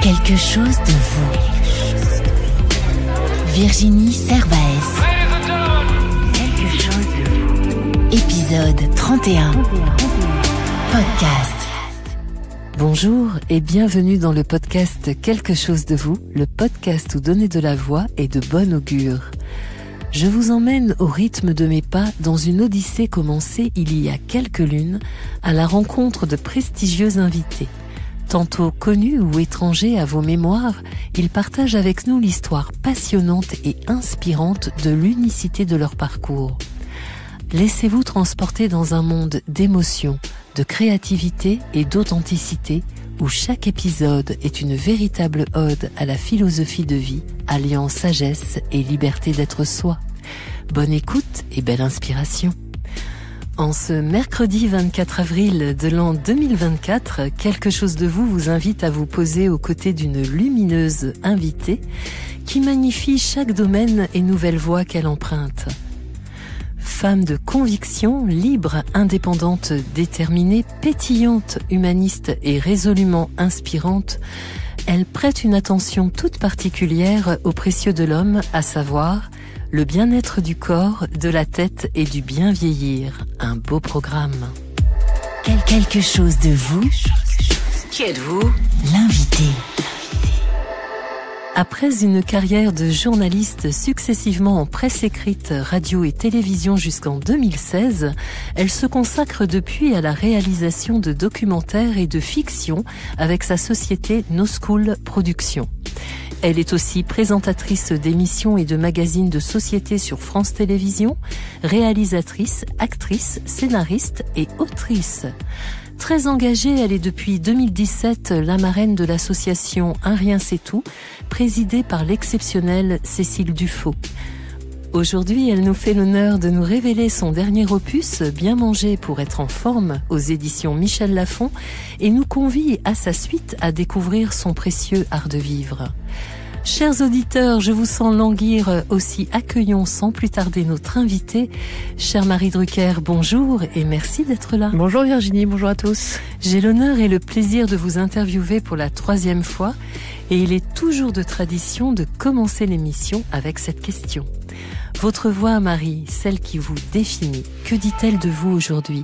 Quelque chose de vous. Virginie Servaes. Quelque chose de vous. Épisode 31. Podcast. Bonjour et bienvenue dans le podcast Quelque chose de vous, le podcast où donner de la voix est de bon augure. Je vous emmène au rythme de mes pas dans une odyssée commencée il y a quelques lunes à la rencontre de prestigieux invités. Tantôt connus ou étrangers à vos mémoires, ils partagent avec nous l'histoire passionnante et inspirante de l'unicité de leur parcours. Laissez-vous transporter dans un monde d'émotions, de créativité et d'authenticité où chaque épisode est une véritable ode à la philosophie de vie, alliant sagesse et liberté d'être soi. Bonne écoute et belle inspiration. En ce mercredi 24 avril de l'an 2024, Quelque chose de vous invite à vous poser aux côtés d'une lumineuse invitée qui magnifie chaque domaine et nouvelle voie qu'elle emprunte. Femme de conviction, libre, indépendante, déterminée, pétillante, humaniste et résolument inspirante, elle prête une attention toute particulière au précieux de l'homme, à savoir le bien-être du corps, de la tête et du bien vieillir. Un beau programme. Quelque chose de vous. Qui êtes-vous ? L'invité. Après une carrière de journaliste successivement en presse écrite, radio et télévision jusqu'en 2016, elle se consacre depuis à la réalisation de documentaires et de fiction avec sa société No School Productions. Elle est aussi présentatrice d'émissions et de magazines de société sur France Télévisions, réalisatrice, actrice, scénariste et autrice. Très engagée, elle est depuis 2017 la marraine de l'association Un Rien C'est Tout, présidée par l'exceptionnelle Cécile Dufaux. Aujourd'hui, elle nous fait l'honneur de nous révéler son dernier opus, Bien manger pour être en forme, aux éditions Michel Lafon, et nous convie à sa suite à découvrir son précieux art de vivre. Chers auditeurs, je vous sens languir, aussi accueillons sans plus tarder notre invitée. Chère Marie Drucker, bonjour et merci d'être là. Bonjour Virginie, bonjour à tous. J'ai l'honneur et le plaisir de vous interviewer pour la 3e fois et il est toujours de tradition de commencer l'émission avec cette question. Votre voix, Marie, celle qui vous définit, que dit-elle de vous aujourd'hui ?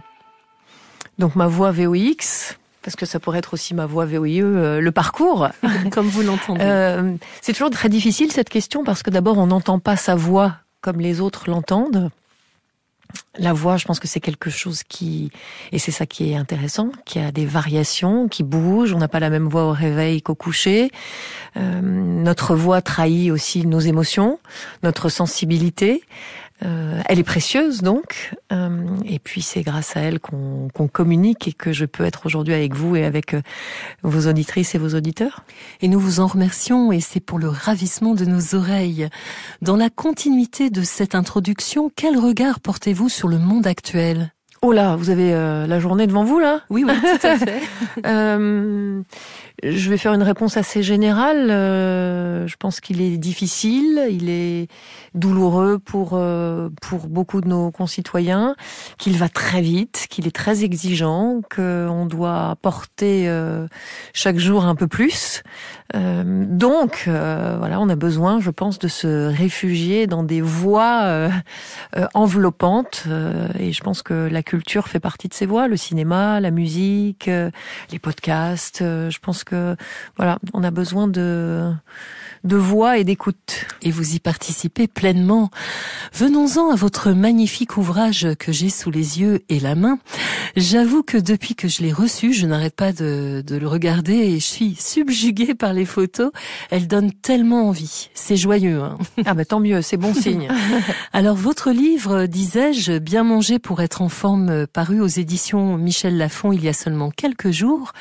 Donc ma voix VOX, parce que ça pourrait être aussi ma voix VOIE, le parcours. Comme vous l'entendez. C'est toujours très difficile cette question parce que d'abord on n'entend pas sa voix comme les autres l'entendent. La voix, je pense que c'est quelque chose et c'est ça qui est intéressant, qui a des variations, qui bouge. On n'a pas la même voix au réveil qu'au coucher. Notre voix trahit aussi nos émotions, notre sensibilité. Elle est précieuse donc, et puis c'est grâce à elle qu'on communique et que je peux être aujourd'hui avec vous et avec vos auditrices et vos auditeurs. Et nous vous en remercions et c'est pour le ravissement de nos oreilles. Dans la continuité de cette introduction, quel regard portez-vous sur le monde actuel ? Oh là, vous avez la journée devant vous là ? Oui, tout à fait. Je vais faire une réponse assez générale. Je pense qu'il est difficile, il est douloureux pour beaucoup de nos concitoyens, qu'il va très vite, qu'il est très exigeant, qu'on doit porter chaque jour un peu plus. Donc, voilà, on a besoin, je pense, de se réfugier dans des voies enveloppantes. Et je pense que la culture fait partie de ces voies, le cinéma, la musique, les podcasts. Je pense que voilà, on a besoin de voix et d'écoute. Et vous y participez pleinement. Venons-en à votre magnifique ouvrage que j'ai sous les yeux et la main. J'avoue que depuis que je l'ai reçu, je n'arrête pas de le regarder et je suis subjuguée par les photos. Elles donnent tellement envie. C'est joyeux, hein. Ah bah tant mieux, c'est bon signe. Alors votre livre, disais-je, Bien manger pour être en forme, paru aux éditions Michel Lafon il y a seulement quelques jours,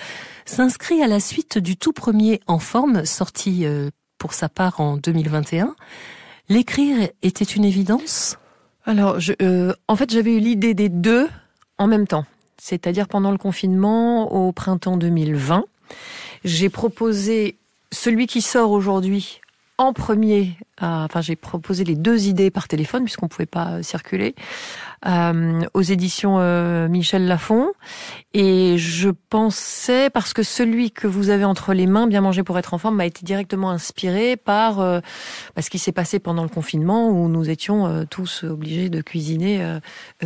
s'inscrit à la suite du tout premier En forme, sorti pour sa part en 2021. L'écrire était une évidence ? Alors, en fait, j'avais eu l'idée des deux en même temps. C'est-à-dire pendant le confinement, au printemps 2020, j'ai proposé celui qui sort aujourd'hui en premier, j'ai proposé les 2 idées par téléphone puisqu'on pouvait pas circuler, aux éditions Michel Lafon. Et je pensais, parce que celui que vous avez entre les mains, Bien manger pour être en forme, m'a été directement inspiré par ce qui s'est passé pendant le confinement où nous étions tous obligés de cuisiner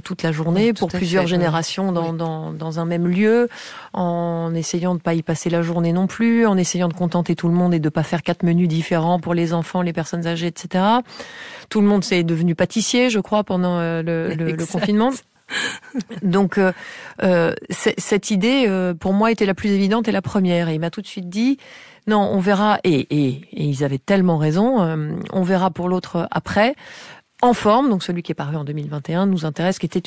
toute la journée pour plusieurs générations dans un même lieu, en essayant de pas y passer la journée non plus, en essayant de contenter tout le monde et de pas faire 4 menus différents pour les enfants, les personnes âgées, etc. Tout le monde s'est devenu pâtissier, je crois, pendant le confinement. Donc cette idée pour moi était la plus évidente et la première, et il m'a tout de suite dit non, on verra, et ils avaient tellement raison, on verra pour l'autre après. En forme, donc celui qui est paru en 2021 nous intéresse, qui était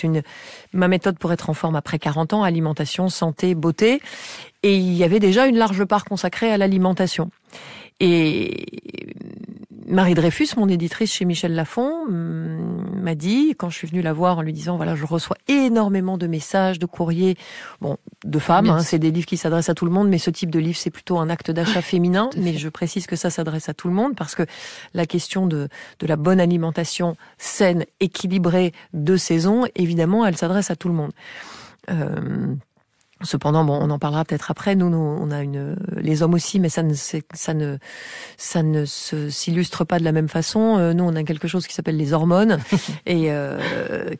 ma méthode pour être en forme après 40 ans, alimentation, santé, beauté, et il y avait déjà une large part consacrée à l'alimentation. Et Marie Dreyfus, mon éditrice chez Michel Lafon, m'a dit, quand je suis venue la voir en lui disant, voilà, je reçois énormément de messages, de courriers, de femmes, c'est des livres qui s'adressent à tout le monde, mais ce type de livre, c'est plutôt un acte d'achat féminin, mais je précise que ça s'adresse à tout le monde, parce que la question de la bonne alimentation saine, équilibrée, de saison, évidemment, elle s'adresse à tout le monde. Cependant, on en parlera peut-être après. Nous, on a les hommes aussi, mais ça ne s'illustre pas de la même façon. Nous, on a quelque chose qui s'appelle les hormones et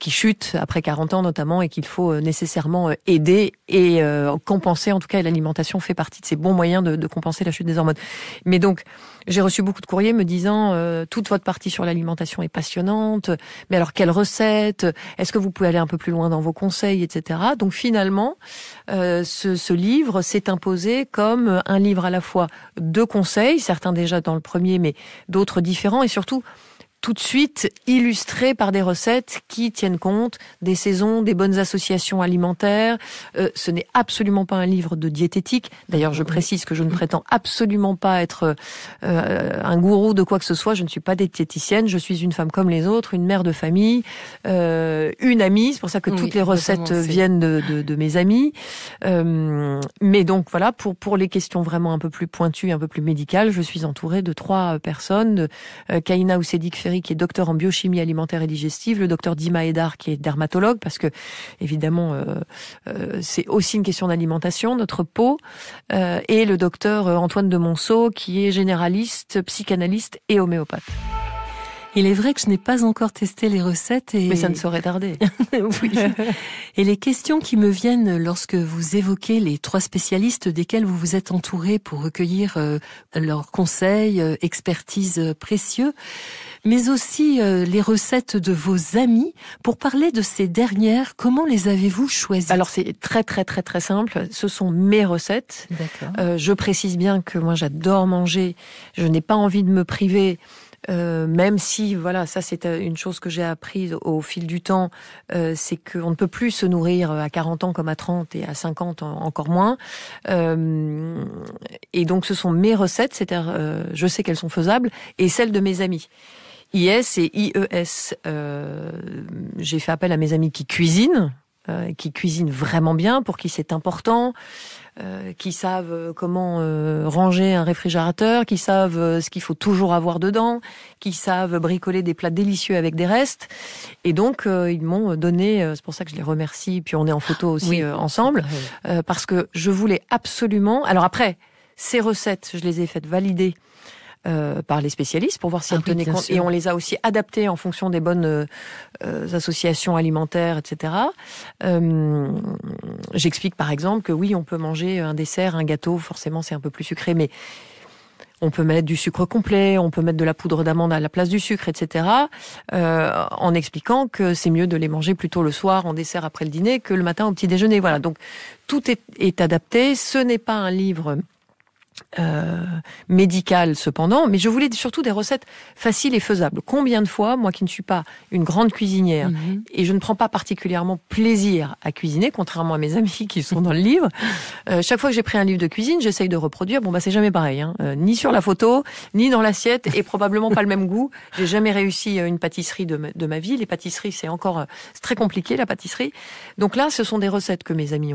qui chutent après 40 ans notamment, et qu'il faut nécessairement aider et compenser. En tout cas, l'alimentation fait partie de ces bons moyens de compenser la chute des hormones. Mais donc, j'ai reçu beaucoup de courriers me disant toute votre partie sur l'alimentation est passionnante, mais alors quelle recette? Est-ce que vous pouvez aller un peu plus loin dans vos conseils, etc. Donc finalement, ce livre s'est imposé comme un livre à la fois de conseils, certains déjà dans le premier, mais d'autres différents, et surtout tout de suite illustré par des recettes qui tiennent compte des saisons, des bonnes associations alimentaires. Ce n'est absolument pas un livre de diététique. D'ailleurs, je précise que je ne prétends absolument pas être un gourou de quoi que ce soit. Je ne suis pas diététicienne. Je suis une femme comme les autres, une mère de famille, une amie. C'est pour ça que toutes les recettes viennent de mes amis. Mais donc voilà, pour les questions vraiment un peu plus pointues, un peu plus médicales, je suis entourée de 3 personnes. Kaina Oussedik-Ferry, qui est docteur en biochimie alimentaire et digestive, le docteur Dima Edar, qui est dermatologue, parce que évidemment c'est aussi une question d'alimentation, notre peau, et le docteur Antoine de Monceau, qui est généraliste, psychanalyste et homéopathe. Il est vrai que je n'ai pas encore testé les recettes. Mais ça ne saurait tarder. Oui. Et les questions qui me viennent lorsque vous évoquez les 3 spécialistes desquels vous vous êtes entouré pour recueillir leurs conseils, expertise précieux, mais aussi les recettes de vos amis. Pour parler de ces dernières, comment les avez-vous choisies? Alors c'est très très très très simple. Ce sont mes recettes. D'accord. Je précise bien que moi j'adore manger. Je n'ai pas envie de me priver. Même si, voilà, ça c'est une chose que j'ai apprise au fil du temps, c'est qu'on ne peut plus se nourrir à 40 ans comme à 30 et à 50 encore moins. Et donc ce sont mes recettes, c'est-à-dire je sais qu'elles sont faisables, et celles de mes amis. IS et IES. J'ai fait appel à mes amis qui cuisinent vraiment bien, pour qui c'est important. Qui savent comment ranger un réfrigérateur, qui savent ce qu'il faut toujours avoir dedans, qui savent bricoler des plats délicieux avec des restes. Et donc, ils m'ont donné, c'est pour ça que je les remercie, puis on est en photo aussi ensemble, parce que je voulais absolument... Alors après, ces recettes, je les ai faites valider par les spécialistes pour voir si elles tenaient compte, et on les a aussi adaptées en fonction des bonnes associations alimentaires, etc. J'explique par exemple que oui, on peut manger un dessert, un gâteau, forcément c'est un peu plus sucré, mais on peut mettre du sucre complet, on peut mettre de la poudre d'amande à la place du sucre, etc. En expliquant que c'est mieux de les manger plutôt le soir en dessert après le dîner que le matin au petit déjeuner. Voilà, donc tout est adapté. Ce n'est pas un livre médicale cependant, mais je voulais surtout des recettes faciles et faisables. Combien de fois, moi qui ne suis pas une grande cuisinière, et je ne prends pas particulièrement plaisir à cuisiner, contrairement à mes amis qui sont dans le livre, chaque fois que j'ai pris un livre de cuisine, j'essaye de reproduire, c'est jamais pareil, ni sur la photo, ni dans l'assiette, et probablement pas le même goût. J'ai jamais réussi une pâtisserie de ma vie. Les pâtisseries, c'est très compliqué, la pâtisserie. Donc là, ce sont des recettes que mes amis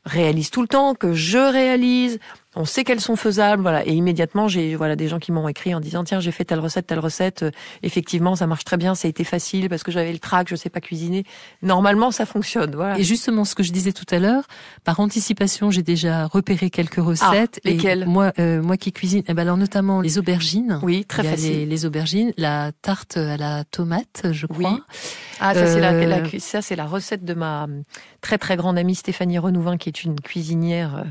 réalise tout le temps, que je réalise, On sait qu'elles sont faisables, voilà. Et immédiatement, j'ai des gens qui m'ont écrit en disant tiens, j'ai fait telle recette. Effectivement, ça marche très bien, ça a été facile parce que j'avais le trac, je sais pas cuisiner. Normalement, ça fonctionne. Voilà. Et justement, ce que je disais tout à l'heure, par anticipation, j'ai déjà repéré quelques recettes. Lesquelles? Et moi qui cuisine, alors notamment les aubergines. Oui, très facile. Les aubergines, la tarte à la tomate, je crois. Oui. Ah, ça c'est la recette de ma très très grande amie Stéphanie Renouvin, qui est une cuisinière.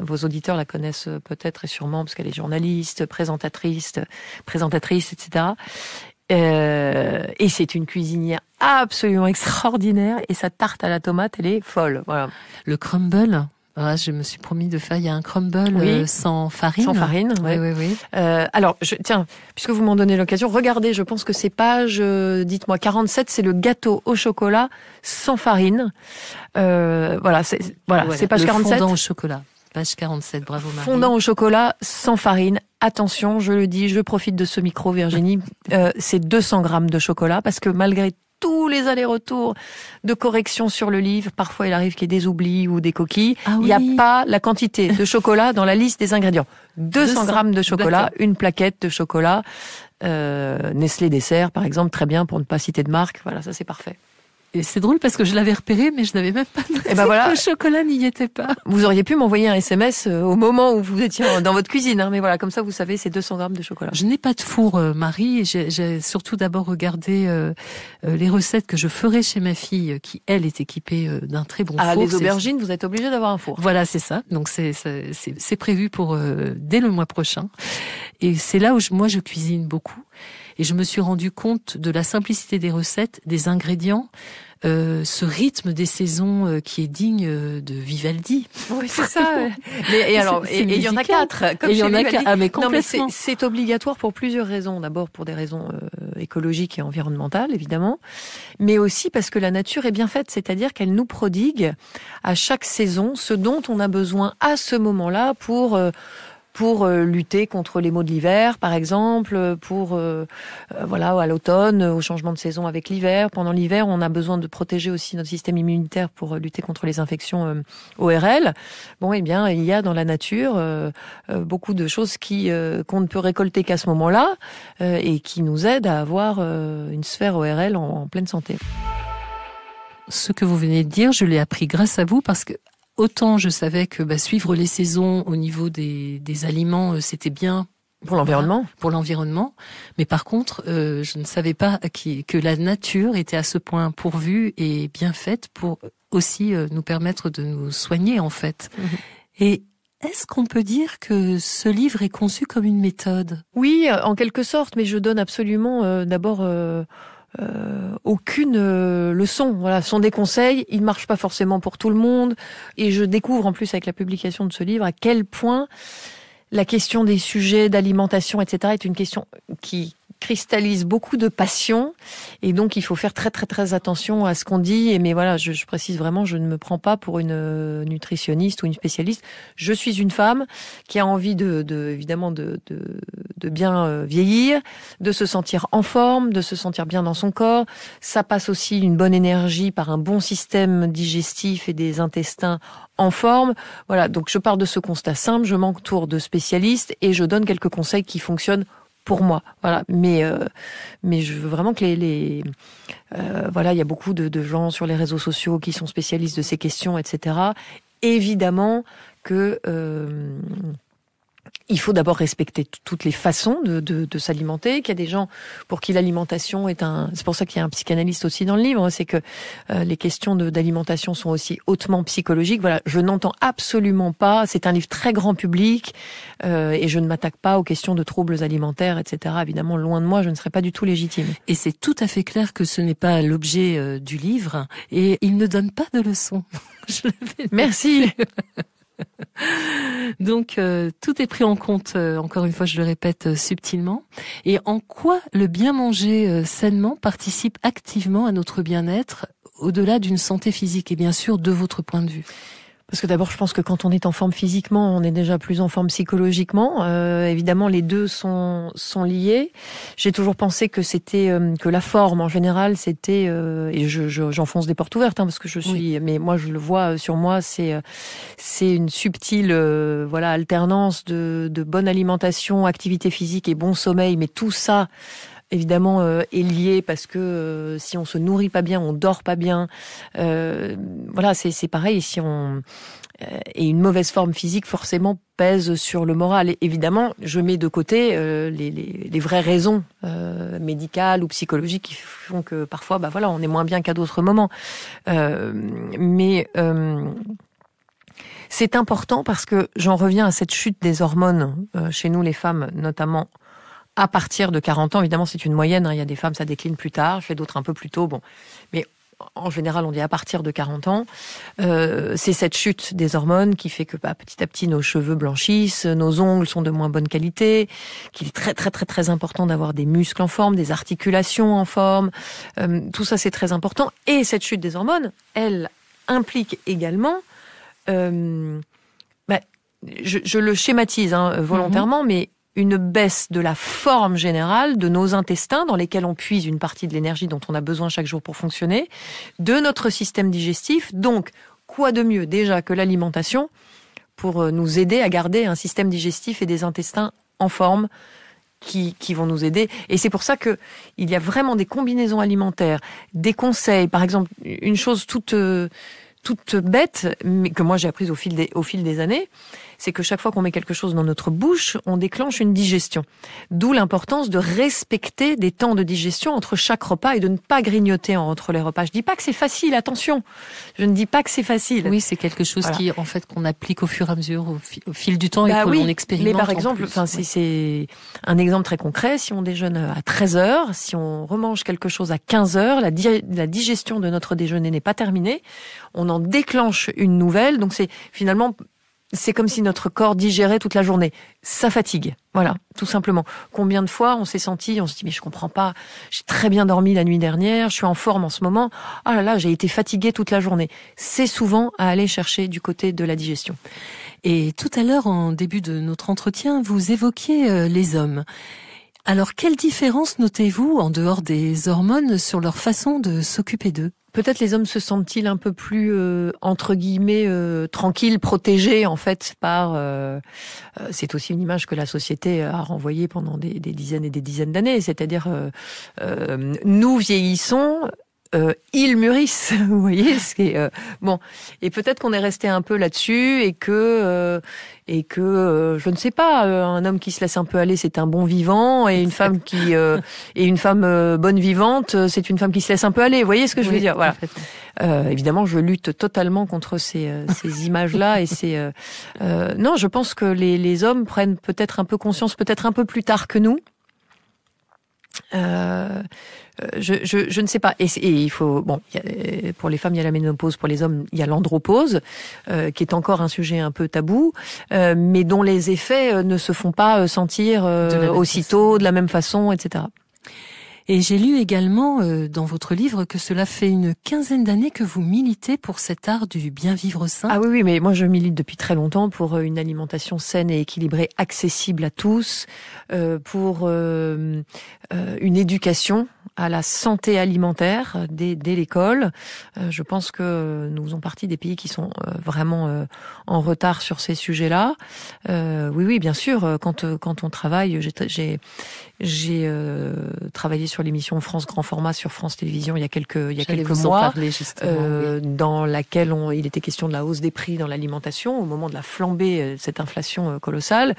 Vos auditeurs la connaissent peut-être et sûrement parce qu'elle est journaliste, présentatrice, etc. Et c'est une cuisinière absolument extraordinaire. Et sa tarte à la tomate, elle est folle. Voilà. Le crumble. Ah, je me suis promis de faire. Il y a un crumble sans farine. Sans farine, oui. Alors, tiens, puisque vous m'en donnez l'occasion, regardez. Je pense que c'est page, dites-moi 47. C'est le gâteau au chocolat sans farine. C'est page 47. Le fondant au chocolat. Page 47. Bravo Marie. Fondant au chocolat sans farine. Attention, je le dis, je profite de ce micro, Virginie. C'est 200 grammes de chocolat parce que malgré tous les allers-retours de correction sur le livre, parfois il arrive qu'il y ait des oublis ou des coquilles. Ah oui. Il n'y a pas la quantité de chocolat dans la liste des ingrédients. 200 grammes de chocolat, une plaquette de chocolat, Nestlé Dessert par exemple, très bien pour ne pas citer de marque. Voilà, ça c'est parfait. Et c'est drôle parce que je l'avais repéré, mais je n'avais même pas noté que le chocolat n'y était pas. Vous auriez pu m'envoyer un SMS au moment où vous étiez dans votre cuisine, hein, mais voilà, comme ça vous savez, c'est 200 grammes de chocolat. Je n'ai pas de four, Marie. J'ai surtout d'abord regardé les recettes que je ferai chez ma fille, qui elle est équipée d'un très bon four. Ah, les aubergines, vous êtes obligé d'avoir un four. Voilà, c'est ça. Donc c'est prévu pour dès le mois prochain. Et c'est là où je cuisine beaucoup. Et je me suis rendu compte de la simplicité des recettes, des ingrédients, ce rythme des saisons qui est digne de Vivaldi. Oui, c'est ça. Et il y en a 4. Comme il y en a 4. Ah, mais complètement. Non, mais c'est obligatoire pour plusieurs raisons. D'abord pour des raisons écologiques et environnementales, évidemment, mais aussi parce que la nature est bien faite, c'est-à-dire qu'elle nous prodigue à chaque saison ce dont on a besoin à ce moment-là pour lutter contre les maux de l'hiver, par exemple, à l'automne, au changement de saison avec l'hiver. Pendant l'hiver, on a besoin de protéger aussi notre système immunitaire pour lutter contre les infections ORL. Bon, eh bien, il y a dans la nature beaucoup de choses qu'on ne peut récolter qu'à ce moment-là et qui nous aident à avoir une sphère ORL en pleine santé. Ce que vous venez de dire, je l'ai appris grâce à vous parce que autant je savais que suivre les saisons au niveau des aliments, c'était bien pour l'environnement. Voilà, pour l'environnement. Mais par contre, je ne savais pas que la nature était à ce point pourvue et bien faite pour aussi nous permettre de nous soigner, en fait. Mmh. Et est-ce qu'on peut dire que ce livre est conçu comme une méthode ? Oui, en quelque sorte, mais je donne absolument d'abord... aucune leçon. Voilà, ce sont des conseils, ils ne marchent pas forcément pour tout le monde. Et je découvre en plus avec la publication de ce livre à quel point la question des sujets d'alimentation, etc. est une question qui cristallise beaucoup de passion et donc il faut faire très très très attention à ce qu'on dit. Mais voilà, je précise vraiment, je ne me prends pas pour une nutritionniste ou une spécialiste. Je suis une femme qui a envie évidemment de bien vieillir, de se sentir en forme, de se sentir bien dans son corps. Ça passe aussi une bonne énergie par un bon système digestif et des intestins en forme. Voilà, donc je pars de ce constat simple, je m'entoure de spécialistes et je donne quelques conseils qui fonctionnent pour moi, voilà. Mais je veux vraiment que il y a beaucoup de gens sur les réseaux sociaux qui sont spécialistes de ces questions, etc. Évidemment que il faut d'abord respecter toutes les façons de s'alimenter, qu'il y a des gens pour qui l'alimentation c'est pour ça qu'il y a un psychanalyste aussi dans le livre, c'est que les questions d'alimentation sont aussi hautement psychologiques. Voilà, je n'entends absolument pas, c'est un livre très grand public, et je ne m'attaque pas aux questions de troubles alimentaires, etc. Évidemment, loin de moi, je ne serais pas du tout légitime. Et c'est tout à fait clair que ce n'est pas l'objet du livre, et il ne donne pas de leçons. Merci. Donc tout est pris en compte, encore une fois je le répète subtilement. Et en quoi le bien manger sainement participe activement à notre bien-être au-delà d'une santé physique et bien sûr de votre point de vue ? Parce que d'abord, je pense que quand on est en forme physiquement, on est déjà plus en forme psychologiquement. Évidemment, les deux sont liés. J'ai toujours pensé que c'était que la forme en général, c'était et j'enfonce des portes ouvertes parce que je suis. Mais moi, je le vois sur moi, c'est une subtile alternance de bonne alimentation, activité physique et bon sommeil. Mais tout ça, évidemment, est lié parce que si on se nourrit pas bien, on dort pas bien. C'est pareil. Si on et une mauvaise forme physique forcément pèse sur le moral. Et évidemment, je mets de côté les vraies raisons médicales ou psychologiques qui font que parfois, on est moins bien qu'à d'autres moments. Mais c'est important parce que j'en reviens à cette chute des hormones chez nous les femmes, notamment à partir de 40 ans. Évidemment, c'est une moyenne. Il y a des femmes, ça décline plus tard, chez d'autres un peu plus tôt. Bon, mais en général, on dit à partir de 40 ans. C'est cette chute des hormones qui fait que petit à petit, nos cheveux blanchissent, nos ongles sont de moins bonne qualité, qu'il est très, très, très, très important d'avoir des muscles en forme, des articulations en forme. Tout ça, c'est très important. Et cette chute des hormones, elle implique également... je le schématise volontairement, mais une baisse de la forme générale de nos intestins dans lesquels on puise une partie de l'énergie dont on a besoin chaque jour pour fonctionner, de notre système digestif. Donc, quoi de mieux déjà que l'alimentation pour nous aider à garder un système digestif et des intestins en forme qui vont nous aider. Et c'est pour ça que il y a vraiment des combinaisons alimentaires, des conseils. Par exemple, une chose toute bête, mais que moi j'ai apprise au fil des années, c'est que chaque fois qu'on met quelque chose dans notre bouche, on déclenche une digestion. D'où l'importance de respecter des temps de digestion entre chaque repas et de ne pas grignoter entre les repas. Je dis pas que c'est facile, attention. Je ne dis pas que c'est facile. Oui, c'est quelque chose qu'on applique au fur et à mesure, au fil du temps et que l'on expérimente. Mais par exemple, c'est un exemple très concret. Si on déjeune à 13h, si on remange quelque chose à 15h, la digestion de notre déjeuner n'est pas terminée. On en déclenche une nouvelle. Donc c'est comme si notre corps digérait toute la journée. Ça fatigue. Voilà, tout simplement. Combien de fois on se dit, mais je comprends pas, j'ai très bien dormi la nuit dernière, je suis en forme en ce moment, ah là là, j'ai été fatiguée toute la journée. C'est souvent à aller chercher du côté de la digestion. Et tout à l'heure, en début de notre entretien, vous évoquiez les hommes. Alors, quelle différence notez-vous, en dehors des hormones, sur leur façon de s'occuper d'eux ? Peut-être les hommes se sentent-ils un peu plus, entre guillemets, tranquilles, protégés, en fait, par... c'est aussi une image que la société a renvoyée pendant des dizaines et des dizaines d'années. C'est-à-dire, nous vieillissons... ils mûrissent, vous voyez, bon. Et peut-être qu'on est resté un peu là-dessus et que je ne sais pas, un homme qui se laisse un peu aller, c'est un bon vivant, et une femme bonne vivante, c'est une femme qui se laisse un peu aller. Vous voyez ce que je veux dire ? Voilà. Évidemment, je lutte totalement contre ces images-là et non, je pense que les hommes prennent peut-être un peu conscience, peut-être un peu plus tard que nous. Je ne sais pas. Et il faut pour les femmes il y a la ménopause, pour les hommes il y a l'andropause, qui est encore un sujet un peu tabou, mais dont les effets ne se font pas sentir aussitôt, de la même façon, etc. Et j'ai lu également dans votre livre que cela fait une quinzaine d'années que vous militez pour cet art du bien vivre sain. Ah oui, mais moi je milite depuis très longtemps pour une alimentation saine et équilibrée, accessible à tous, pour une éducation à la santé alimentaire dès l'école. Je pense que nous faisons partie des pays qui sont vraiment en retard sur ces sujets-là. Oui, bien sûr. Quand on travaille, j'ai travaillé sur l'émission France Grand Format sur France Télévisions il y a quelques mois, dans laquelle il était question de la hausse des prix dans l'alimentation au moment de la flambée, cette inflation colossale.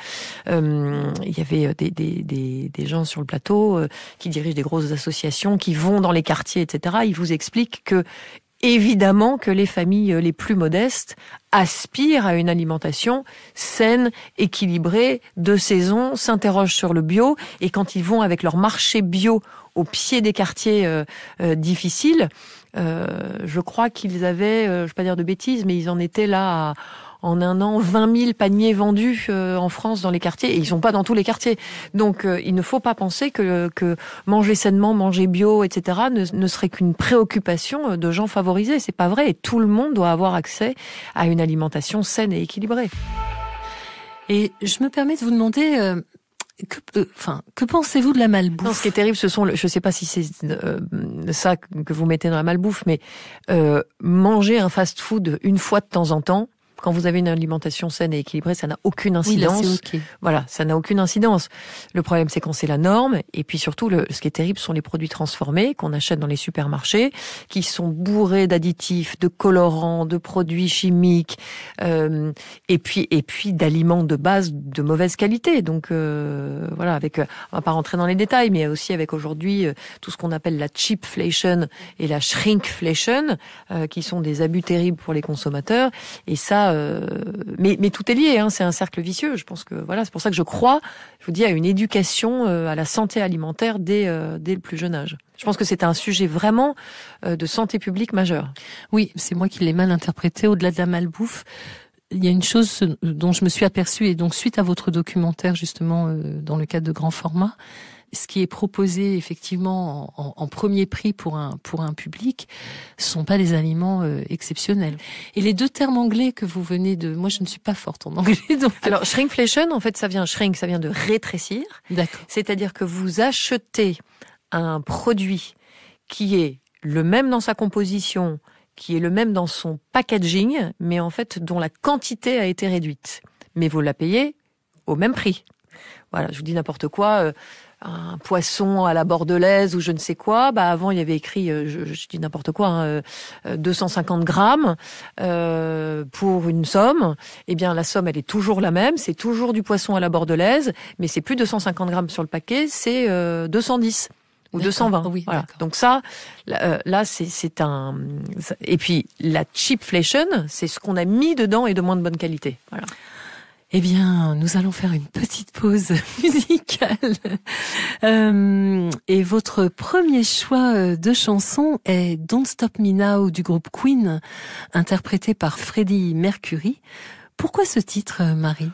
Il y avait des gens sur le plateau qui dirigent des grosses associations, qui vont dans les quartiers, etc. Ils vous expliquent que évidemment que les familles les plus modestes aspirent à une alimentation saine, équilibrée, de saison, s'interrogent sur le bio, et quand ils vont avec leur marché bio au pied des quartiers difficiles, je crois qu'ils avaient, je ne vais pas dire de bêtises, mais ils en étaient là en un an 20 000 paniers vendus en France dans les quartiers, et ils sont pas dans tous les quartiers. Donc il ne faut pas penser que manger sainement, manger bio, etc. ne serait qu'une préoccupation de gens favorisés. C'est pas vrai, et tout le monde doit avoir accès à une alimentation saine et équilibrée. Et je me permets de vous demander, que pensez-vous de la malbouffe? Non, ce qui est terrible, je sais pas si c'est ça que vous mettez dans la malbouffe, mais manger un fast-food une fois de temps en temps, quand vous avez une alimentation saine et équilibrée, ça n'a aucune incidence. Oui, là, c'est OK. Voilà, ça n'a aucune incidence. Le problème, c'est quand c'est la norme. Et puis surtout, ce qui est terrible, sont les produits transformés qu'on achète dans les supermarchés, qui sont bourrés d'additifs, de colorants, de produits chimiques, et puis d'aliments de base de mauvaise qualité. Donc voilà, on va pas rentrer dans les détails, mais aussi avec aujourd'hui tout ce qu'on appelle la cheapflation et la shrinkflation, qui sont des abus terribles pour les consommateurs. Et ça, mais tout est lié, hein, c'est un cercle vicieux. Je pense que voilà, c'est pour ça que je crois, je vous dis, à une éducation à la santé alimentaire dès le plus jeune âge. Je pense que c'est un sujet vraiment de santé publique majeur. Oui, c'est moi qui l'ai mal interprété. Au-delà de la malbouffe, il y a une chose dont je me suis aperçue, et donc suite à votre documentaire justement dans le cadre de Grand Format, ce qui est proposé effectivement en premier prix pour un public, ce sont pas des aliments exceptionnels. Et les deux termes anglais que vous venez de, moi je ne suis pas forte en anglais, donc. Alors shrinkflation, en fait, ça vient de rétrécir. D'accord. C'est-à-dire que vous achetez un produit qui est le même dans sa composition, qui est le même dans son packaging, mais en fait dont la quantité a été réduite. Mais vous la payez au même prix. Voilà, je vous dis n'importe quoi. Un poisson à la bordelaise ou je ne sais quoi, avant il y avait écrit, je dis n'importe quoi, 250 grammes pour une somme. Eh bien la somme elle est toujours la même, c'est toujours du poisson à la bordelaise, mais c'est plus 250 grammes sur le paquet, c'est 210 ou 220. Oui, voilà. D'accord. Donc ça, là c'est un. Et puis la cheapflation, c'est ce qu'on a mis dedans et de moins de bonne qualité. Voilà. Eh bien, nous allons faire une petite pause musicale. Et votre premier choix de chanson est Don't Stop Me Now du groupe Queen, interprété par Freddie Mercury. Pourquoi ce titre, Marie ?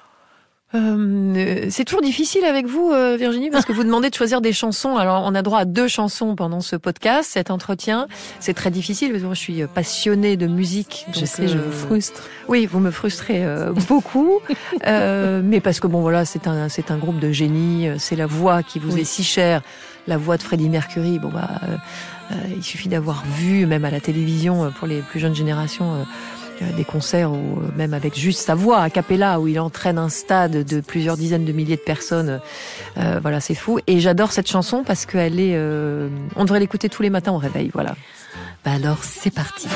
C'est toujours difficile avec vous, Virginie, parce que vous demandez de choisir des chansons. Alors, on a droit à 2 chansons pendant ce podcast, cet entretien. C'est très difficile, parce que moi, je suis passionnée de musique. Donc, je sais, je vous frustre. Oui, vous me frustrez beaucoup. Mais parce que bon, voilà, c'est un groupe de génie. C'est la voix qui vous est si chère. La voix de Freddie Mercury. Bon, il suffit d'avoir vu, même à la télévision, pour les plus jeunes générations, des concerts où même avec juste sa voix a cappella où il entraîne un stade de plusieurs dizaines de milliers de personnes, voilà, c'est fou. Et j'adore cette chanson parce qu'elle est, on devrait l'écouter tous les matins au réveil, voilà. Alors c'est parti.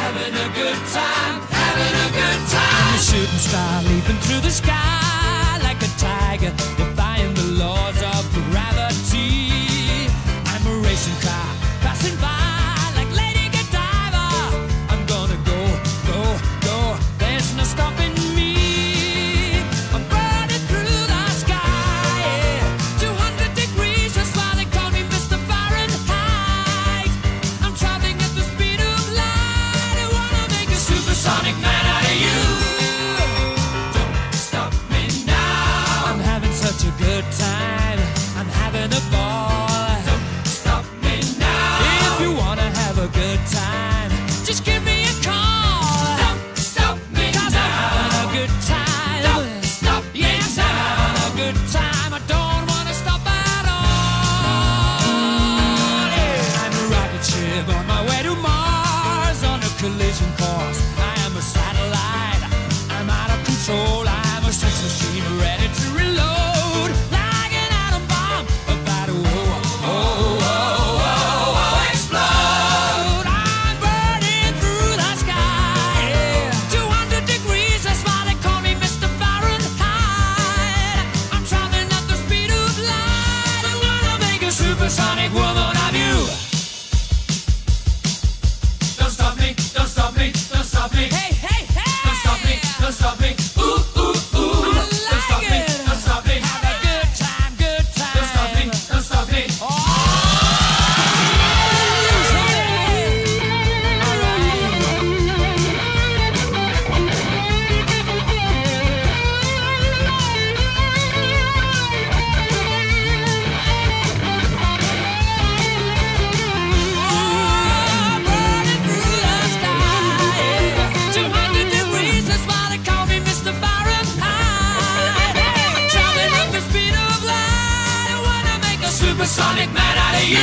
supersonic man out of you.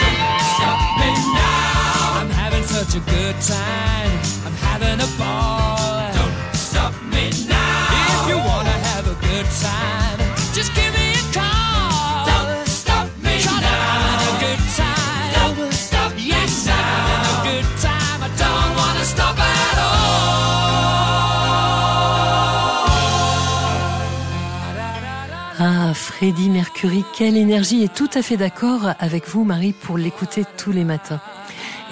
Don't stop me now. I'm having such a good time. I'm having a ball. Don't stop me now. If you wanna have a good time, just give me a call. Don't stop me now. I'm having a good time. Don't stop me now. I'm having a good time. I don't wanna stop at all. Ah, Freddie Mercury, quelle énergie, et tout à fait d'accord avec vous, Marie, pour l'écouter tous les matins.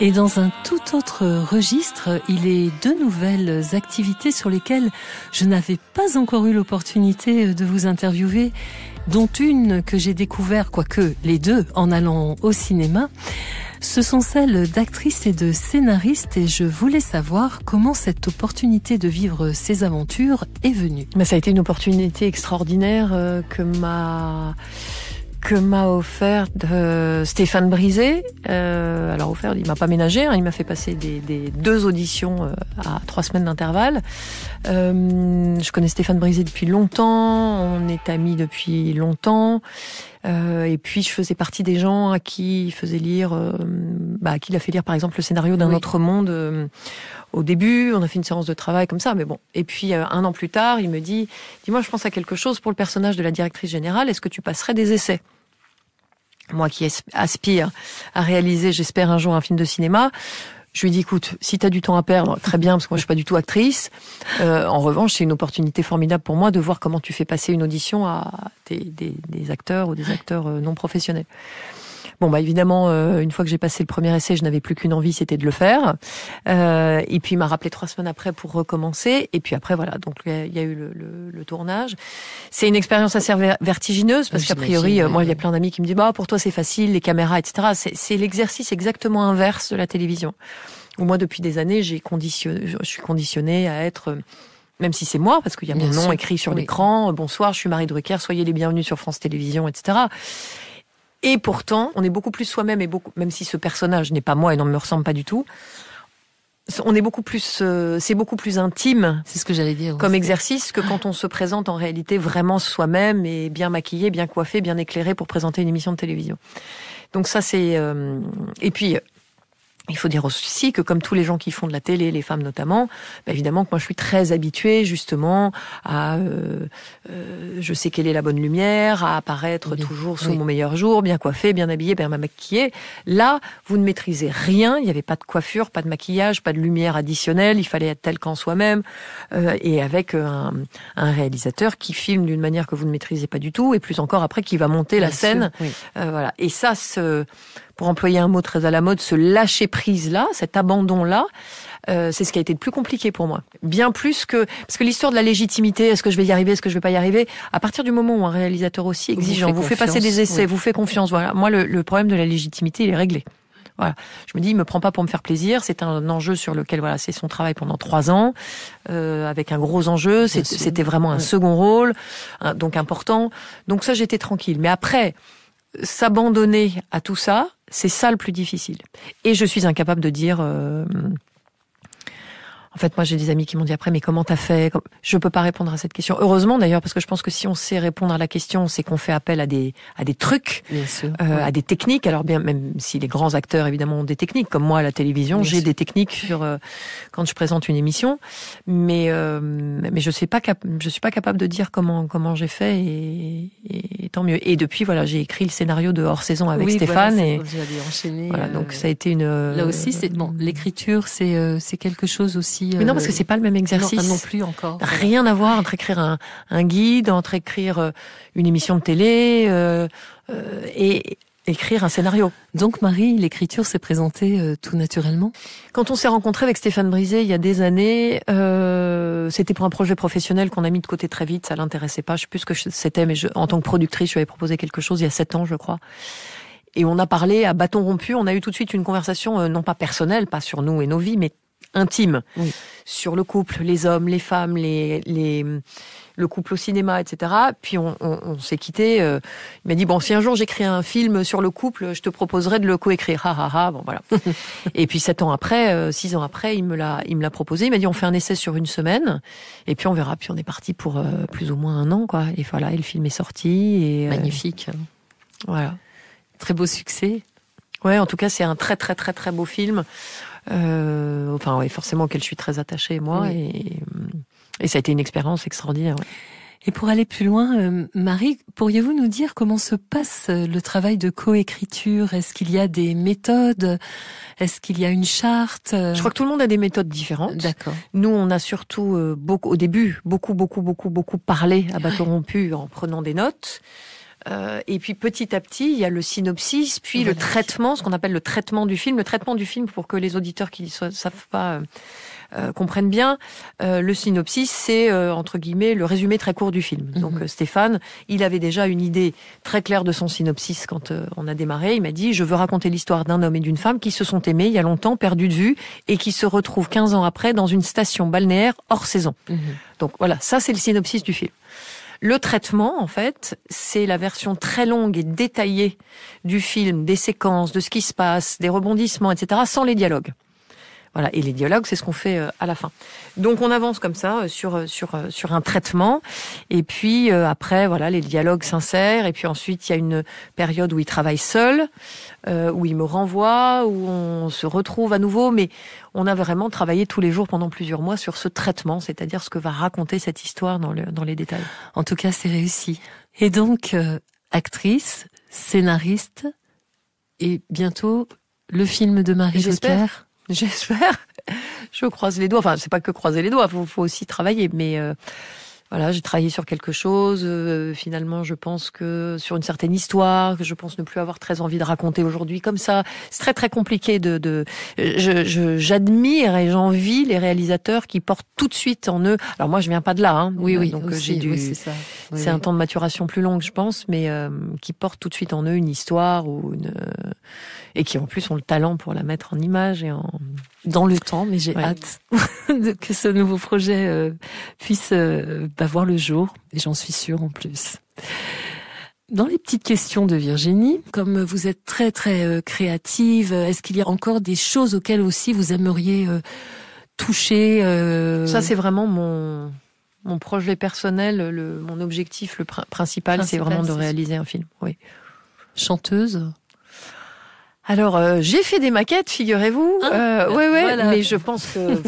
Et dans un tout autre registre, il est deux nouvelles activités sur lesquelles je n'avais pas encore eu l'opportunité de vous interviewer, dont une que j'ai découvert, quoique les deux, en allant au cinéma. Ce sont celles d'actrices et de scénaristes, et je voulais savoir comment cette opportunité de vivre ces aventures est venue. Mais ça a été une opportunité extraordinaire que m'a offert Stéphane Brisé. Alors offert, il m'a pas ménagé, hein, il m'a fait passer des 2 auditions à 3 semaines d'intervalle. Je connais Stéphane Brisé depuis longtemps, on est amis depuis longtemps. Et puis je faisais partie des gens à qui il faisait lire, à qui il a fait lire par exemple le scénario d'un autre monde. Au début, on a fait une séance de travail comme ça, mais bon. Et puis 1 an plus tard, il me dit, dis-moi, je pense à quelque chose pour le personnage de la directrice générale. Est-ce que tu passerais des essais? Moi qui aspire à réaliser, j'espère un jour, un film de cinéma. Je lui dis, écoute, si t'as du temps à perdre, très bien, parce que moi je suis pas du tout actrice. En revanche, c'est une opportunité formidable pour moi de voir comment tu fais passer une audition à des acteurs ou des acteurs non professionnels. Bon, évidemment, une fois que j'ai passé le premier essai, je n'avais plus qu'une envie, c'était de le faire. Et puis il m'a rappelé 3 semaines après pour recommencer. Et puis après, voilà, donc il y a eu le tournage. C'est une expérience assez vertigineuse parce qu'a priori, moi, il y a plein d'amis qui me disent, pour toi c'est facile, les caméras, etc. C'est l'exercice exactement inverse de la télévision. Où moi, depuis des années, je suis conditionnée à être, même si c'est moi, parce qu'il y a mon nom écrit sur l'écran. Bonsoir, je suis Marie Drucker, soyez les bienvenus sur France Télévisions, etc. Et pourtant, on est beaucoup plus soi-même, et même si ce personnage n'est pas moi et ne me ressemble pas du tout, on est beaucoup plus, c'est beaucoup plus intime. C'est ce que j'allais dire. Comme exercice que quand on se présente en réalité vraiment soi-même et bien maquillé, bien coiffé, bien éclairé pour présenter une émission de télévision. Donc ça c'est, et puis, il faut dire aussi que comme tous les gens qui font de la télé, les femmes notamment, évidemment que moi je suis très habituée justement à, je sais quelle est la bonne lumière, à apparaître toujours sous mon meilleur jour, bien coiffée, bien habillée, bien maquillée. Là, vous ne maîtrisez rien, il n'y avait pas de coiffure, pas de maquillage, pas de lumière additionnelle, il fallait être tel qu'en soi-même, et avec un réalisateur qui filme d'une manière que vous ne maîtrisez pas du tout, et plus encore après qui va monter la scène. Voilà. Et ça, pour employer un mot très à la mode, ce lâcher-prise-là, cet abandon-là, c'est ce qui a été le plus compliqué pour moi. Bien plus que... Parce que l'histoire de la légitimité, est-ce que je vais y arriver, est-ce que je vais pas y arriver, à partir du moment où un réalisateur aussi exigeant vous fait passer des essais, vous fait confiance, voilà. Moi, le problème de la légitimité, il est réglé. Voilà. Je me dis, il me prend pas pour me faire plaisir. C'est un enjeu sur lequel, voilà, c'est son travail pendant 3 ans, avec un gros enjeu. C'était vraiment un second rôle, donc important. Donc ça, j'étais tranquille. Mais après, s'abandonner à tout ça, c'est ça le plus difficile. Et je suis incapable de dire... En fait, moi, j'ai des amis qui m'ont dit après, mais comment t'as fait? Je peux pas répondre à cette question. Heureusement, d'ailleurs, parce que je pense que si on sait répondre à la question, c'est qu'on fait appel à des trucs, à des techniques. Alors bien, même si les grands acteurs, évidemment, ont des techniques, comme moi à la télévision, j'ai des techniques sur quand je présente une émission. Mais je suis pas capable de dire comment j'ai fait, et tant mieux. Et depuis, voilà, j'ai écrit le scénario de Hors Saison avec Stéphane, voilà, et j'allais enchaîner. Voilà, donc ça a été une. Là aussi, c'est bon. L'écriture, c'est quelque chose aussi. Mais non, parce que c'est pas le même exercice. Non plus encore. Rien à voir entre écrire un guide, entre écrire une émission de télé et écrire un scénario. Donc Marie, l'écriture s'est présentée tout naturellement? Quand on s'est rencontrés avec Stéphane Brisé il y a des années, c'était pour un projet professionnel qu'on a mis de côté très vite, ça l'intéressait pas. Je sais plus ce que c'était, mais en tant que productrice, je lui avais proposé quelque chose il y a 7 ans, je crois. Et on a parlé à bâton rompu, on a eu tout de suite une conversation, non pas personnelle, pas sur nous et nos vies, mais intime, sur le couple, les hommes, les femmes, le couple au cinéma, etc. Puis on s'est quitté. Il m'a dit, bon, si un jour j'écris un film sur le couple, je te proposerai de le coécrire. Bon, voilà. Et puis 6 ans après, il me l'a proposé. Il m'a dit, on fait un essai sur 1 semaine, et puis on verra. Puis on est parti pour plus ou moins 1 an, quoi. Et voilà, et le film est sorti. Et magnifique. Voilà. Très beau succès. Ouais, en tout cas, c'est un très très très très beau film. Forcément auquel je suis très attachée, moi, oui. Et ça a été une expérience extraordinaire. Ouais. Et pour aller plus loin, Marie, pourriez-vous nous dire comment se passe le travail de coécriture ? Est-ce qu'il y a des méthodes ? Est-ce qu'il y a une charte ? Je crois que tout le monde a des méthodes différentes. D'accord. Nous, on a surtout au début beaucoup parlé à bâton rompu en prenant des notes. Et puis petit à petit, il y a le synopsis, puis le traitement, ce qu'on appelle le traitement du film. Le traitement du film, pour que les auditeurs qui ne savent pas comprennent bien, le synopsis, c'est entre guillemets le résumé très court du film. Donc Stéphane, il avait déjà une idée très claire de son synopsis quand on a démarré. Il m'a dit, je veux raconter l'histoire d'un homme et d'une femme qui se sont aimés il y a longtemps, perdus de vue, et qui se retrouvent 15 ans après dans une station balnéaire hors saison. Donc voilà, ça c'est le synopsis du film. Le traitement, en fait, c'est la version très longue et détaillée du film, des séquences, de ce qui se passe, des rebondissements, etc., sans les dialogues. Voilà. Et les dialogues, c'est ce qu'on fait à la fin. Donc, on avance comme ça sur un traitement. Et puis, après, voilà, les dialogues s'insèrent. Et puis ensuite, il y a une période où il travaille seul, où il me renvoie, où on se retrouve à nouveau. Mais on a vraiment travaillé tous les jours pendant plusieurs mois sur ce traitement, c'est-à-dire ce que va raconter cette histoire dans les détails. En tout cas, c'est réussi. Et donc, actrice, scénariste, et bientôt, le film de Marie Leclerc. J'espère. Je croise les doigts. Enfin, c'est pas que croiser les doigts. Faut aussi travailler. Mais voilà, j'ai travaillé sur quelque chose. Finalement, je pense que sur une certaine histoire que je pense ne plus avoir très envie de raconter aujourd'hui comme ça. C'est très très compliqué j'admire et j'envie les réalisateurs qui portent tout de suite en eux. Alors moi, je viens pas de là. Hein. Oui. Donc aussi, c'est ça. C'est un temps de maturation plus long, je pense, mais qui portent tout de suite en eux une histoire et qui en plus ont le talent pour la mettre en image et dans le temps. Mais j'ai hâte que ce nouveau projet puisse voir le jour, et j'en suis sûre en plus. Dans les petites questions de Virginie, comme vous êtes très très créative, est-ce qu'il y a encore des choses auxquelles aussi vous aimeriez toucher Ça, c'est vraiment mon projet personnel, mon objectif principal, c'est vraiment de réaliser un film. Oui. Chanteuse? Alors, j'ai fait des maquettes, figurez-vous. Voilà. Mais je pense que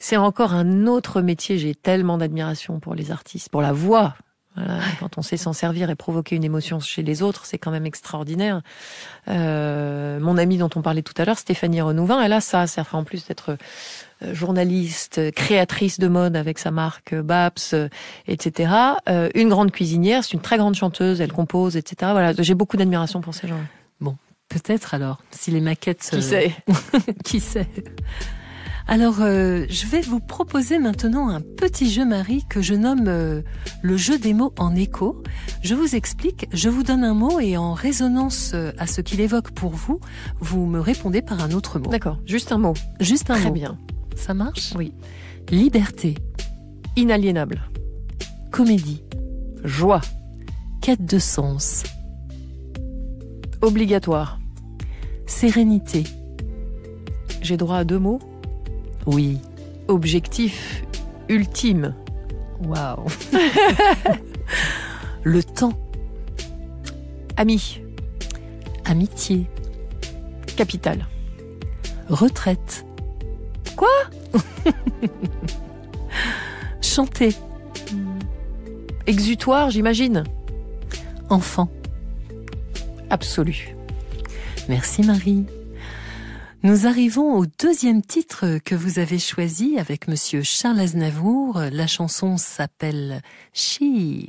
c'est encore un autre métier. J'ai tellement d'admiration pour les artistes, pour la voix. Voilà, quand on sait s'en servir et provoquer une émotion chez les autres, c'est quand même extraordinaire. Mon amie dont on parlait tout à l'heure, Stéphanie Renouvin, elle a ça. En plus d'être journaliste, créatrice de mode avec sa marque Babs, etc. Une grande cuisinière, c'est une très grande chanteuse, elle compose, etc. Voilà, j'ai beaucoup d'admiration pour ces gens-là. Bon, peut-être alors, si les maquettes... Qui sait Qui sait. Alors, je vais vous proposer maintenant un petit jeu, Marie, que je nomme le jeu des mots en écho. Je vous explique, je vous donne un mot et en résonance à ce qu'il évoque pour vous, vous me répondez par un autre mot. D'accord, juste un mot. Juste un mot. Très bien. Ça marche ? Oui. Liberté. Inaliénable. Comédie. Joie. Quête de sens. Obligatoire. Sérénité. J'ai droit à 2 mots ? Oui. Objectif ultime. Waouh. Le temps. Ami. Amitié. Capital. Retraite. Quoi ? Chanter. Exutoire, j'imagine. Enfant. Absolu. Merci Marie. Nous arrivons au deuxième titre que vous avez choisi avec monsieur Charles Aznavour. La chanson s'appelle She.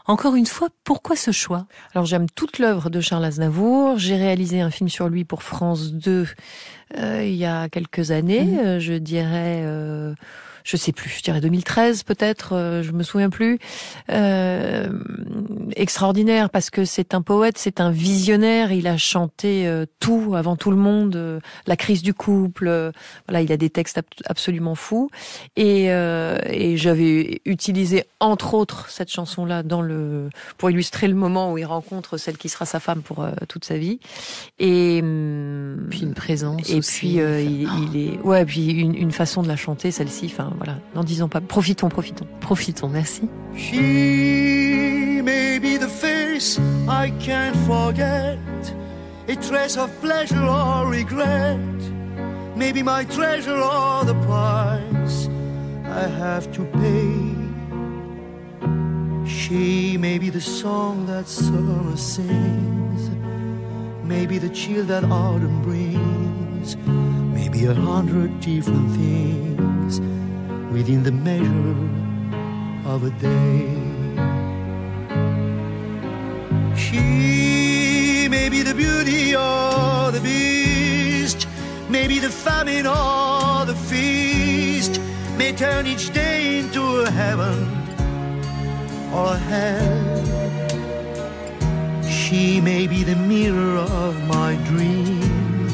Encore une fois, pourquoi ce choix ? Alors j'aime toute l'œuvre de Charles Aznavour. J'ai réalisé un film sur lui pour France 2 il y a quelques années. Je dirais... je sais plus, je dirais 2013 peut-être, je me souviens plus. Extraordinaire parce que c'est un poète, c'est un visionnaire, il a chanté tout avant tout le monde, la crise du couple, voilà, il a des textes absolument fous. Et j'avais utilisé entre autres cette chanson-là pour illustrer le moment où il rencontre celle qui sera sa femme pour toute sa vie. Et puis une présence et aussi. Puis il est puis une façon de la chanter, celle-ci, enfin voilà, n'en disons pas, profitons, merci. She may be the face I can't forget a trace of pleasure or regret. Maybe my treasure or the price I have to pay. She may be the song that summer sings, maybe the chill that autumn brings, maybe 100 different things within the measure of a day. She may be the beauty or the beast, maybe the famine or the feast, may turn each day into a heaven or a hell. She may be the mirror of my dream,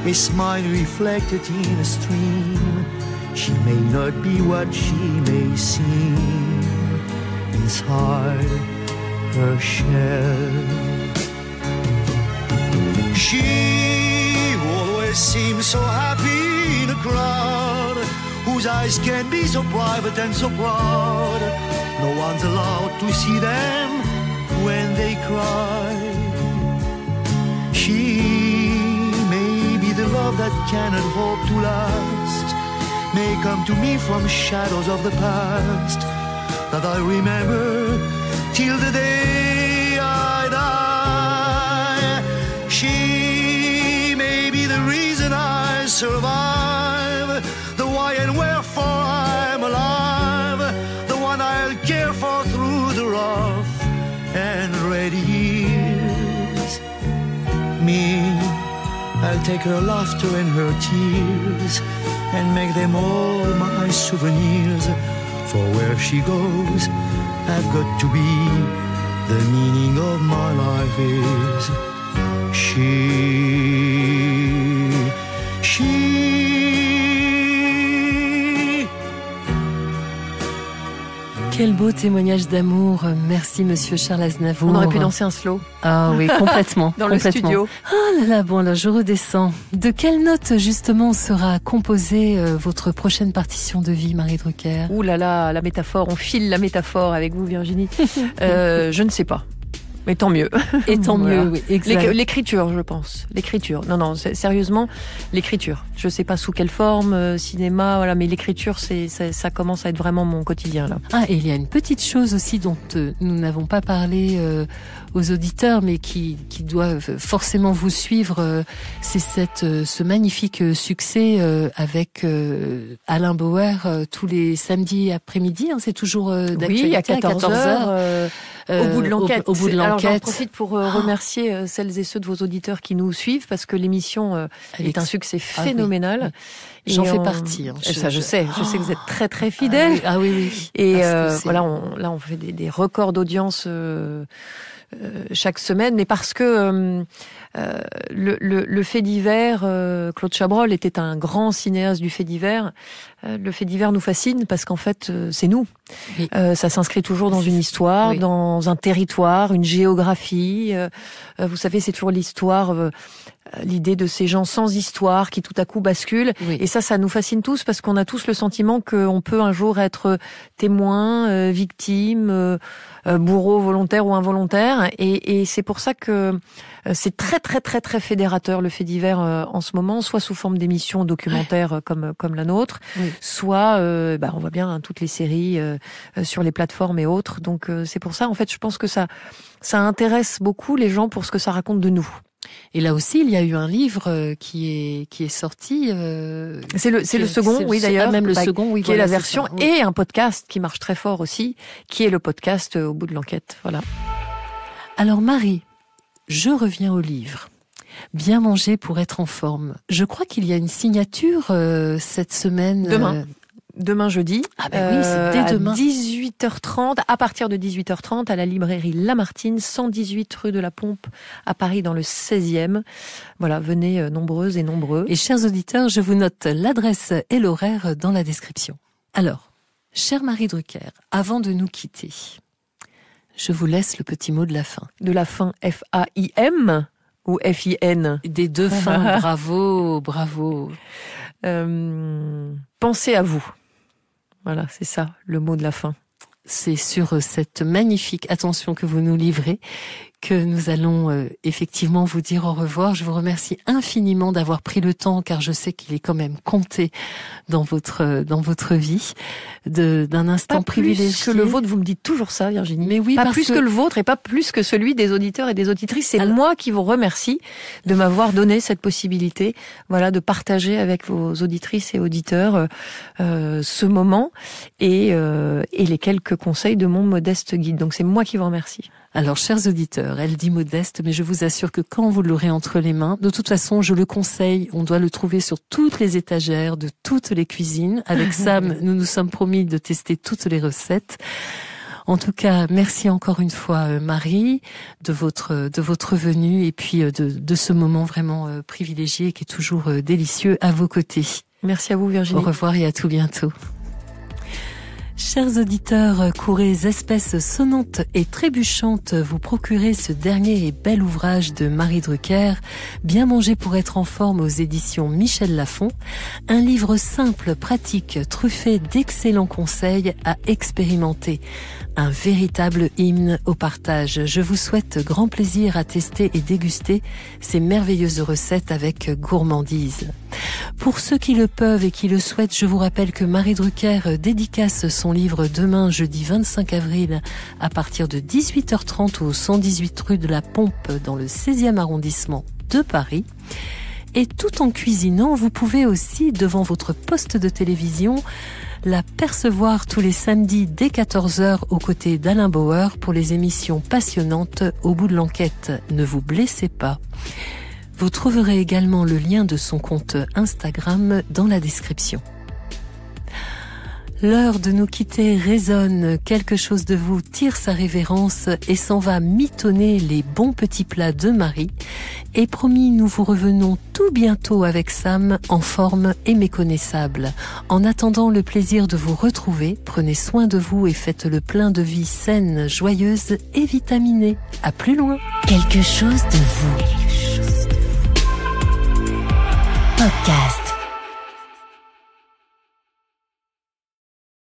a smile reflected in a stream. She may not be what she may seem inside her shell. She always seems so happy in a crowd, whose eyes can be so private and so proud. No one's allowed to see them when they cry. She may be the love that cannot hope to last, may come to me from shadows of the past that I remember till the day I die. She may be the reason I survive, the why and wherefore I'm alive, the one I'll care for through the rough and ready years. Me, I'll take her laughter and her tears and make them all my souvenirs. For where she goes, I've got to be. The meaning of my life is she. Quel beau témoignage d'amour. Merci, monsieur Charles Aznavour. On aurait pu danser un slow. Ah oui, complètement. Dans le studio. Oh là là, bon alors je redescends. De quelle note justement sera composée votre prochaine partition de vie, Marie Drucker? Ouh là là, la métaphore, on file la métaphore avec vous, Virginie. Je ne sais pas. Mais tant mieux. Et tant mieux, oui, exact. L'écriture, je pense. L'écriture. Non, sérieusement, l'écriture. Je sais pas sous quelle forme, cinéma, voilà, mais l'écriture, ça commence à être vraiment mon quotidien, là. Ah, et il y a une petite chose aussi dont nous n'avons pas parlé aux auditeurs, mais qui doivent forcément vous suivre, c'est ce magnifique succès avec Alain Bauer tous les samedis après-midi, hein, c'est toujours d'actualité. Oui, à 14h. Au bout de l'enquête. Au bout de l'enquête. Alors j'en profite pour remercier celles et ceux de vos auditeurs qui nous suivent, parce que l'émission est un succès phénoménal. Oui. J'en fais partie. Hein. Je sais que vous êtes très très fidèles. Ah oui. Et voilà, on fait des records d'audience chaque semaine, mais parce que le fait divers, Claude Chabrol était un grand cinéaste du fait divers. Le fait divers nous fascine parce qu'en fait, c'est nous. Oui. Ça s'inscrit toujours dans une histoire, oui, dans un territoire, une géographie. Vous savez, c'est toujours l'histoire, l'idée de ces gens sans histoire qui tout à coup basculent. Oui. Et ça nous fascine tous parce qu'on a tous le sentiment qu'on peut un jour être témoin, victime, bourreau volontaire ou involontaire. Et c'est pour ça que c'est très très très très fédérateur le fait divers en ce moment, soit sous forme d'émissions documentaires comme la nôtre, oui, soit on voit bien toutes les séries sur les plateformes et autres. Donc c'est pour ça, en fait, je pense que ça intéresse beaucoup les gens pour ce que ça raconte de nous. Et là aussi, il y a eu un livre qui est sorti. C'est le second, oui d'ailleurs, même le second, oui, qui est la version, oui, et un podcast qui marche très fort aussi, qui est le podcast Au bout de l'enquête. Voilà. Alors Marie, je reviens au livre. Bien manger pour être en forme. Je crois qu'il y a une signature cette semaine. Demain jeudi. Ah ben oui, c'est dès demain. À 18h30, à partir de 18h30, à la librairie Lamartine, 118 rue de la Pompe, à Paris, dans le 16e. Voilà, venez nombreuses et nombreux. Et chers auditeurs, je vous note l'adresse et l'horaire dans la description. Alors, chère Marie Drucker, avant de nous quitter, je vous laisse le petit mot de la fin. De la fin, F-A-I-M ou F-I-N? Des deux fins, bravo. Pensez à vous. Voilà, c'est ça, le mot de la fin. C'est sur cette magnifique attention que vous nous livrez que nous allons effectivement vous dire au revoir. Je vous remercie infiniment d'avoir pris le temps, car je sais qu'il est quand même compté dans votre vie, d'un instant privilégié. Pas plus que le vôtre, vous me dites toujours ça, Virginie. Mais oui, pas plus que le vôtre et pas plus que celui des auditeurs et des auditrices. C'est moi qui vous remercie de m'avoir donné cette possibilité, voilà, de partager avec vos auditrices et auditeurs ce moment et les quelques conseils de mon modeste guide. Donc c'est moi qui vous remercie. Alors, chers auditeurs, elle dit modeste, mais je vous assure que quand vous l'aurez entre les mains, de toute façon, je le conseille, on doit le trouver sur toutes les étagères de toutes les cuisines. Avec Sam, nous nous sommes promis de tester toutes les recettes. En tout cas, merci encore une fois, Marie, de votre venue et puis de ce moment vraiment privilégié qui est toujours délicieux à vos côtés. Merci à vous, Virginie. Au revoir et à tout bientôt. Chers auditeurs, courez espèces sonnantes et trébuchantes, vous procurez ce dernier et bel ouvrage de Marie Drucker, Bien manger pour être en forme aux éditions Michel Lafon, un livre simple, pratique, truffé d'excellents conseils à expérimenter. Un véritable hymne au partage. Je vous souhaite grand plaisir à tester et déguster ces merveilleuses recettes avec gourmandise. Pour ceux qui le peuvent et qui le souhaitent, je vous rappelle que Marie Drucker dédicace son livre demain, jeudi 25 avril, à partir de 18h30 au 118 rue de la Pompe dans le 16e arrondissement de Paris. Et tout en cuisinant, vous pouvez aussi, devant votre poste de télévision, la percevoir tous les samedis dès 14h aux côtés d'Alain Bauer pour les émissions passionnantes Au bout de l'enquête. Ne vous blessez pas. Vous trouverez également le lien de son compte Instagram dans la description. L'heure de nous quitter résonne, quelque chose de vous tire sa révérence et s'en va mitonner les bons petits plats de Marie. Et promis, nous vous revenons tout bientôt avec Sam en forme et méconnaissable. En attendant le plaisir de vous retrouver, prenez soin de vous et faites le plein de vie saine, joyeuse et vitaminée. À plus loin. Quelque chose de vous. Podcast.